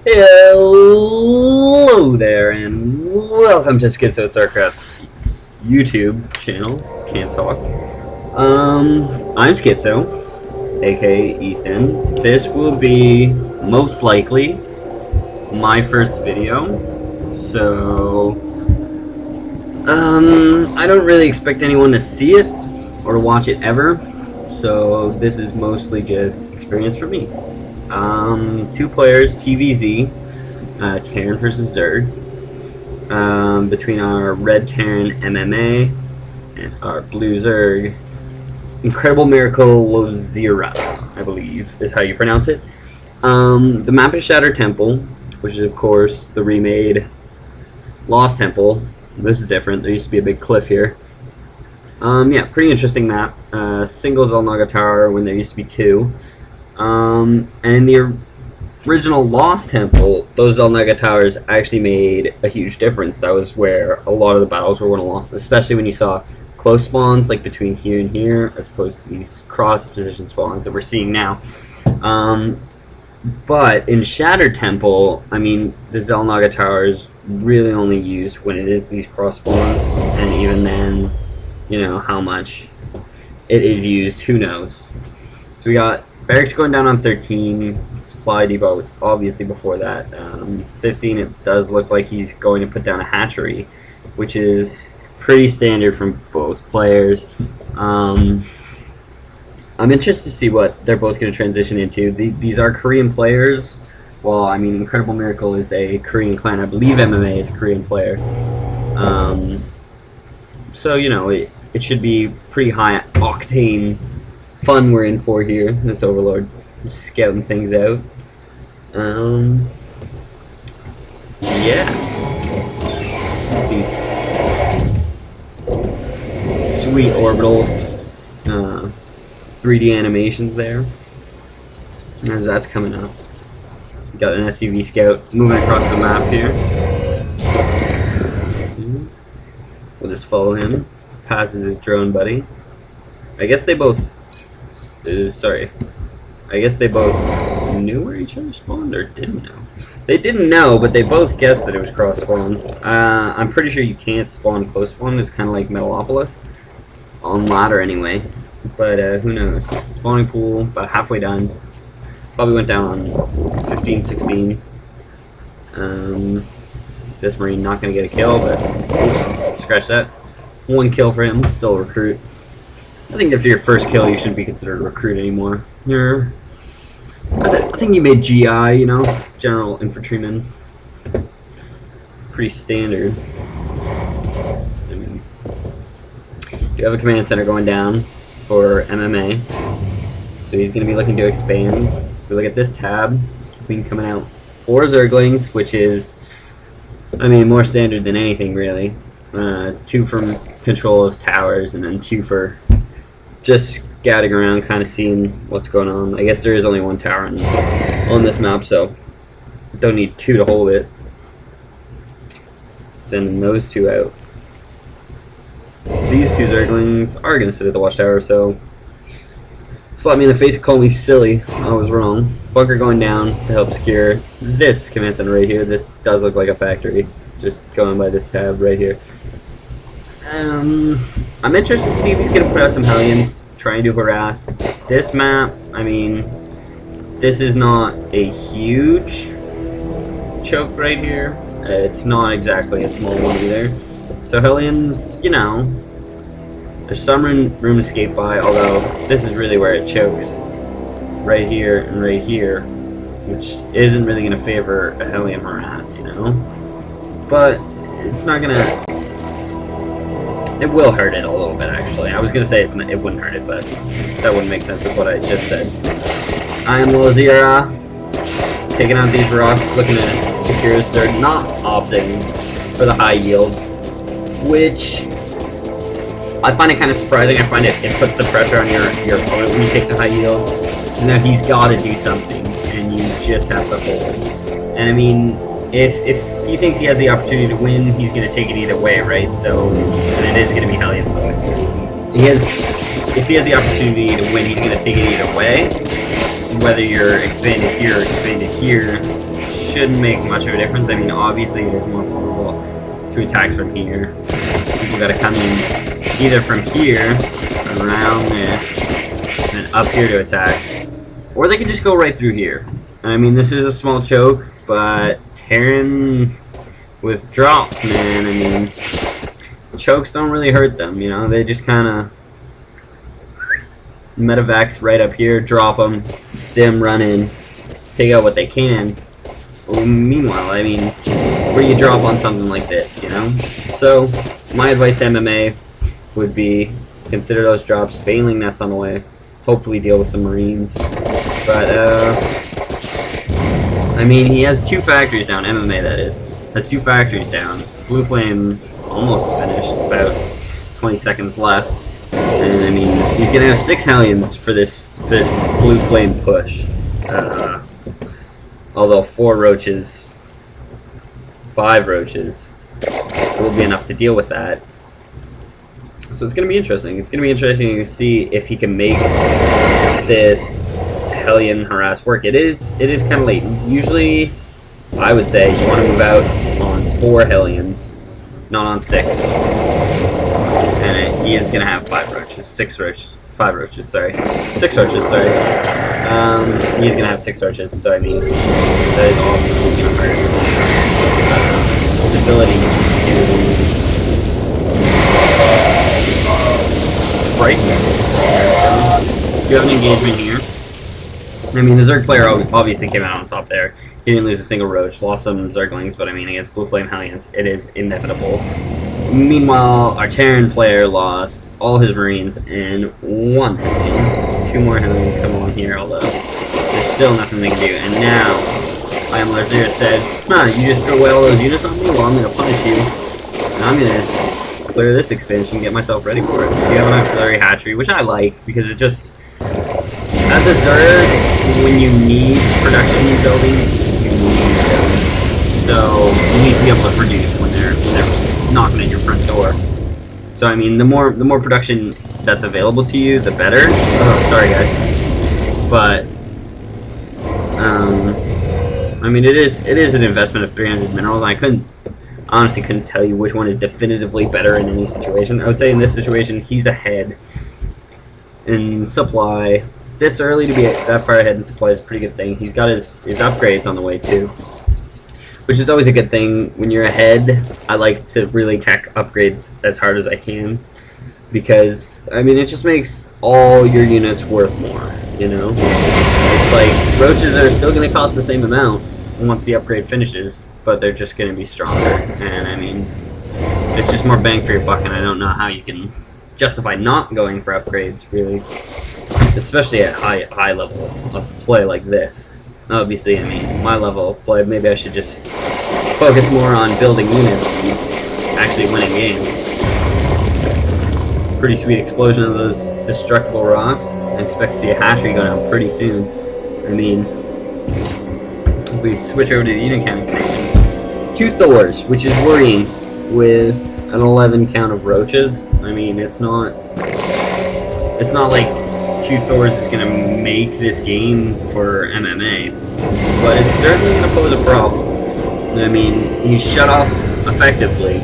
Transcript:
Hello there, and welcome to Schizo Starcraft's YouTube channel. Can't talk. I'm Schizo, aka Ethan. This will be most likely my first video, so I don't really expect anyone to see it or to watch it ever. So this is mostly just experience for me. Two players, TVZ, Terran versus Zerg, between our red Terran MMA and our blue Zerg. IMLosira, I believe, is how you pronounce it. The map is Shattered Temple, which is of course the remade Lost Temple. This is different. There used to be a big cliff here. Yeah, pretty interesting map. Single Xel'Naga Tower when there used to be two. And in the original Lost Temple, those Xel'Naga Towers actually made a huge difference. That was where a lot of the battles were won and lost, especially when you saw close spawns like between here and here, as opposed to these cross position spawns that we're seeing now. But in Shattered Temple, I mean, the Xel'Naga Towers really only used when it is these cross spawns, and even then, you know, how much it is used, who knows. So we got Barracks going down on 13, Supply Depot was obviously before that. 15, it does look like he's going to put down a hatchery, which is pretty standard from both players. I'm interested to see what they're both going to transition into. These are Korean players. Well, I mean, Incredible Miracle is a Korean clan. I believe MMA is a Korean player. So, you know, it should be pretty high octane fun we're in for here. This Overlord scouting things out. Yeah. Sweet orbital 3D animations there. As that's coming up. Got an SCV scout moving across the map here. We'll just follow him. Passes his drone buddy. I guess they both... sorry. I guess they both knew where each other spawned, or didn't know. They didn't know, but they both guessed that it was cross spawn. I'm pretty sure you can't spawn close spawn. It's kind of like Metalopolis. On ladder anyway. But who knows. Spawning pool, about halfway done. Probably went down on 15, 16. This Marine not going to get a kill, but scratch that. One kill for him, still a recruit. I think after your first kill, you shouldn't be considered a recruit anymore. I think you made GI, you know, General Infantryman. Pretty standard. I mean, you have a command center going down for MMA, so he's going to be looking to expand. If we look at this tab, Queen coming out 4 Zerglings, which is, I mean, more standard than anything really. 2 from control of towers, and then 2 for just scouting around, kind of seeing what's going on. I guess there is only 1 tower on this map, so don't need 2 to hold it. Sending those 2 out. These 2 Zerglings are going to sit at the watchtower, so slap me in the face and call me silly. I was wrong. Bunker going down to help secure this command center right here. This does look like a factory, just going by this tab right here. I'm interested to see if he's going to put out some Hellions, trying to harass. This map, I mean, this is not a huge choke right here. It's not exactly a small one either. So Hellions, you know, there's some room to escape by, although this is really where it chokes. Right here and right here, which isn't really going to favor a Hellion harass, you know? But it's not going to... It will hurt it a little bit, actually. I was going to say it wouldn't hurt it, but that wouldn't make sense with what I just said. IMLosira taking out these rocks, looking at secure. They're not opting for the high yield, which I find it kind of surprising. I find it puts the pressure on your opponent when you take the high yield. And now he's got to do something, and you just have to hold. And I mean, if he thinks he has the opportunity to win, he's going to take it either way, right? So, and it is going to be Hellions moment. If he has the opportunity to win, he's going to take it either way. Whether you're expanded here or expanded here shouldn't make much of a difference. I mean, obviously it is more vulnerable to attacks from here. People gotta come in either from here, around this, and then up here to attack. Or they could just go right through here. I mean, this is a small choke, but Terran with drops, man, I mean, chokes don't really hurt them, you know? They just kind of medevacs right up here, drop them, stim, run in, take out what they can. Meanwhile, I mean, where do you drop on something like this, you know? So, my advice to MMA would be consider those drops, bailing nests on the way, hopefully deal with some Marines. But, I mean, he has 2 factories down, MMA that is, has 2 factories down. Blue Flame almost finished, about 20 seconds left. And I mean, he's gonna have 6 Hellions for this Blue Flame push. Although 4 roaches, 5 roaches will be enough to deal with that. So it's gonna be interesting. It's gonna be interesting to see if he can make this Hellion harass work. It is kind of late. Usually, I would say you want to move out on 4 Hellions, not on 6. And he is gonna have 5 roaches, 6 roaches, 5 roaches. Sorry, 6 roaches. Sorry. He's gonna have 6 roaches. So I mean, that is obviously gonna hurt his ability to break. You have an engagement here. I mean, the Zerg player obviously came out on top there. He didn't lose a single roach, lost some Zerglings, but I mean, against Blue Flame Hellions, it is inevitable. Meanwhile, our Terran player lost all his Marines and 1 Hellion. 2 more Hellions come along here, although there's still nothing they can do. And now, IMLosira said, nah, you just threw away all those units on me? Well, I'm going to punish you. And I'm going to clear this expansion and get myself ready for it. We have an auxiliary hatchery, which I like, because it just... As a Zerg, when you need production buildings, you need them. So you need to be able to produce when they're knocking at your front door. So I mean, the more production that's available to you, the better. Oh, sorry guys. But I mean, it is an investment of 300 minerals. I honestly couldn't tell you which one is definitively better in any situation. I would say in this situation, he's ahead in supply. This early to be that far ahead in supply is a pretty good thing. He's got his upgrades on the way too, which is always a good thing. When you're ahead, I like to really tech upgrades as hard as I can, because I mean, it just makes all your units worth more, you know? It's like roaches are still going to cost the same amount once the upgrade finishes, but they're just going to be stronger. And I mean, it's just more bang for your buck, and I don't know how you can justify not going for upgrades, really. Especially at high level of play like this. Obviously, I mean, my level of play, maybe I should just focus more on building units and actually winning games. Pretty sweet explosion of those destructible rocks. I expect to see a hatchery go down pretty soon. I mean, if we switch over to the unit counting station, 2 Thors, which is worrying with an 11 count of roaches. I mean, it's not like 2 Thors is going to make this game for MMA, but it's certainly going to pose a problem. I mean, he's shut off effectively